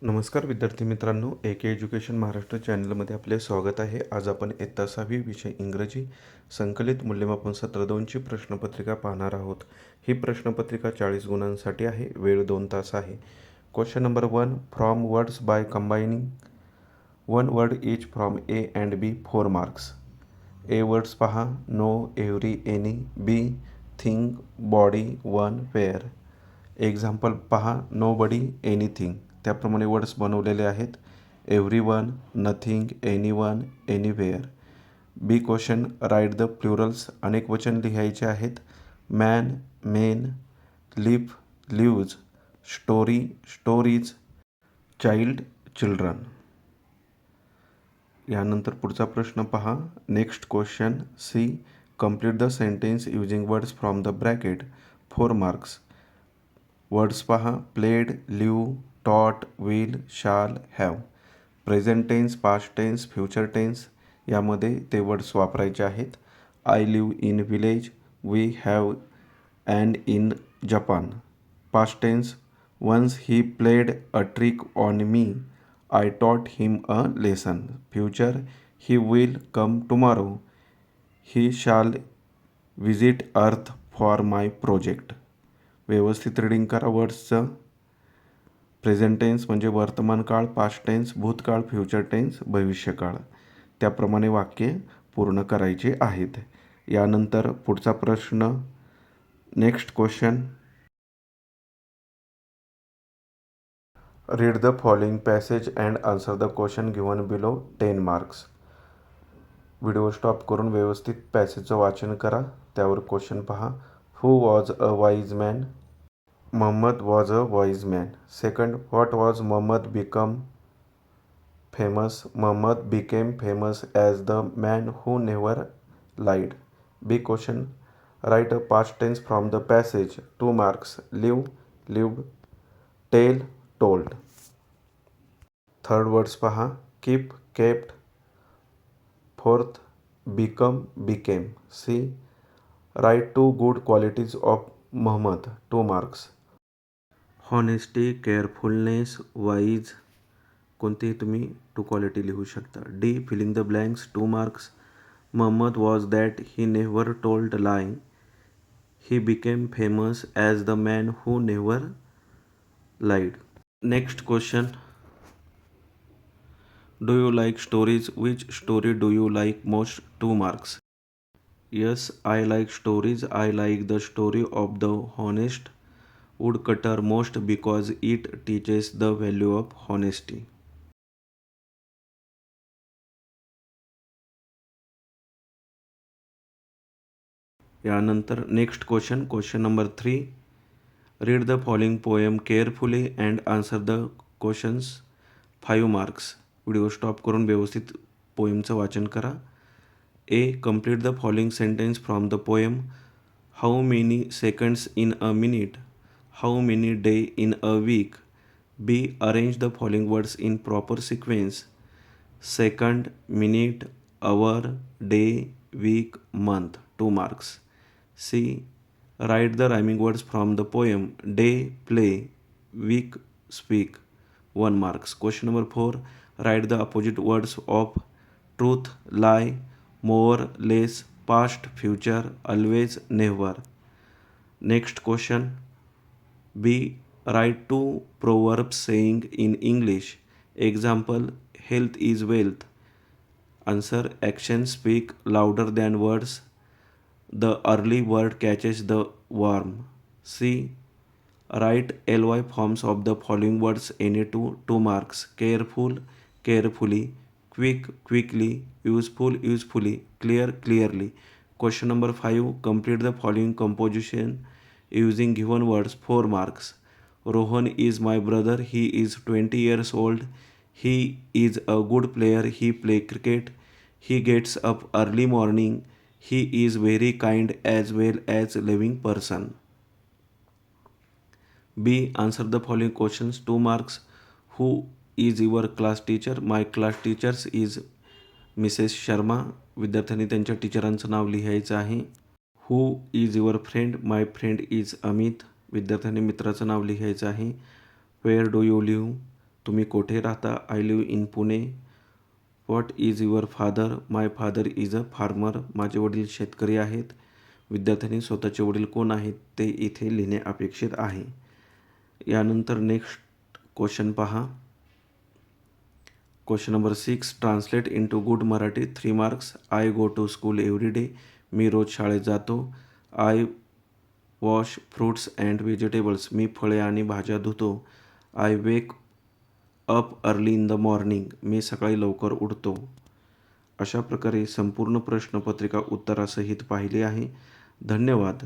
नमस्कार विद्यार्थी मित्रांनो, के एज्युकेशन महाराष्ट्र चॅनलमध्ये आपले स्वागत आहे. आज आपण इयत्ता 6वी विषय इंग्रजी संकलित मूल्यमापन सत्र 2ची प्रश्नपत्रिका पाहणार आहोत. ही प्रश्नपत्रिका 40 गुणांसाठी आहे. वेळ 2 तास आहे. Question number 1, from words by combining one word each from A and B 4 marks. A words पहा, no, every, any. B thing, body, one, where. Example पहा, नो बडी, एनिथिंग. त्याप्रमाणे वर्ड्स बनवलेले आहेत. Everyone, nothing, anyone, anywhere. B question, write the plurals. अनेक वचन लिहायचे आहेत. Man, men, live, lives, story, stories, child, children. यानंतर पुढचा प्रश्न पहा. Next question C, complete the sentence using words from the bracket 4 marks. Words पहा, played, live, taught, will, shall, have. Present tense, past tense, future tense यामध्ये ते words वापरायचे आहेत. I live in village, we have and in Japan. Past tense, once he played a trick on me, I taught him a lesson. Future, he will come tomorrow, he shall visit earth for my project. व्यवस्थित reading करा वर्ड्सचं. Present tense म्हणजे वर्तमान काळ, past tense भूतकाळ, future tense भविष्यकाळ. त्याप्रमाणे वाक्ये पूर्ण करायची आहेत. यानंतर पुढचा प्रश्न, next question. Read the following passage and answer the question given below 10 marks. Video stop करून व्यवस्थित पॅसेजचं वाचन करा. त्यावर क्वेश्चन पहा. Who was a wise man? Muhammad was a wise man. Second, what was Muhammad become famous? Muhammad became famous as the man who never lied. B question, write a past tense from the passage. 2 marks. Live, lived, tell, told. Third words paha, keep, kept. Fourth, become, became. C, write 2 good qualities of Muhammad. 2 marks. Honesty, carefulness, wise. कोणतेही तुम्ही 2 quality लिहू शकता. D, filling the blanks. 2 marks. Muhammad was that he never told lie. He became famous as the man who never lied. Next question, do you like stories? Which story do you like most? 2 marks. Yes, I like stories. I like the story of the honest woodcutter most because it teaches the value of honesty. यानंतर next question, question number 3. Read the following poem carefully and answer the questions. 5 marks. Video stop करून व्यवस्थित पोएमचं वाचन करा. A, complete the following sentence from the poem. How many seconds in a minute? How many days in a week? B, arrange the following words in proper sequence. Second, minute, hour, day, week, month. 2 marks. C, write the rhyming words from the poem. Day, play, week, speak. 1 marks. Question number 4, write the opposite words of truth, lie, more, less, past, future, always, never. Next question. B, write 2 proverbs saying in English. Example, health is wealth. Answer, actions speak louder than words. The early bird catches the worm. C, write ly forms of the following words any 2 marks. Careful, carefully, quick, quickly, useful, usefully, clear, clearly. Question number 5, complete the following composition using given words. 4 marks. Rohan is my brother. He is 20 years old. He is a good player. He play cricket. He gets up early morning. He is very kind as well as living person. B, answer the following questions. 2 marks. Who is your class teacher? My class teacher is Mrs. Sharma. विद्यार्थ्यांनी त्यांच्या टीचरांचं नाव लिहायचं आहे. Who is your friend? My friend is Amit. विद्यार्थ्यांनी मित्राचं नाव लिहायचं आहे. Where do you live? तुम्ही कोठे राहता? I live in Pune. What is your father? My father is a farmer. माझे वडील शेतकरी आहेत. विद्यार्थ्यांनी स्वतःचे वडील कोण आहेत ते इथे लिहिणे अपेक्षित आहे. यानंतर नेक्स्ट क्वेश्चन पहा. Question number 6. Translate into good Marathi 3 marks. I go to school every day. मी रोज शाळेत जातो. I wash fruits and vegetables. मी फळे आणि भाज्या धुतो. I wake up early in the morning. मी सकाळी लवकर उठतो. अशा प्रकारे संपूर्ण प्रश्नपत्रिका उत्तरासहित पाहिली आहे. धन्यवाद.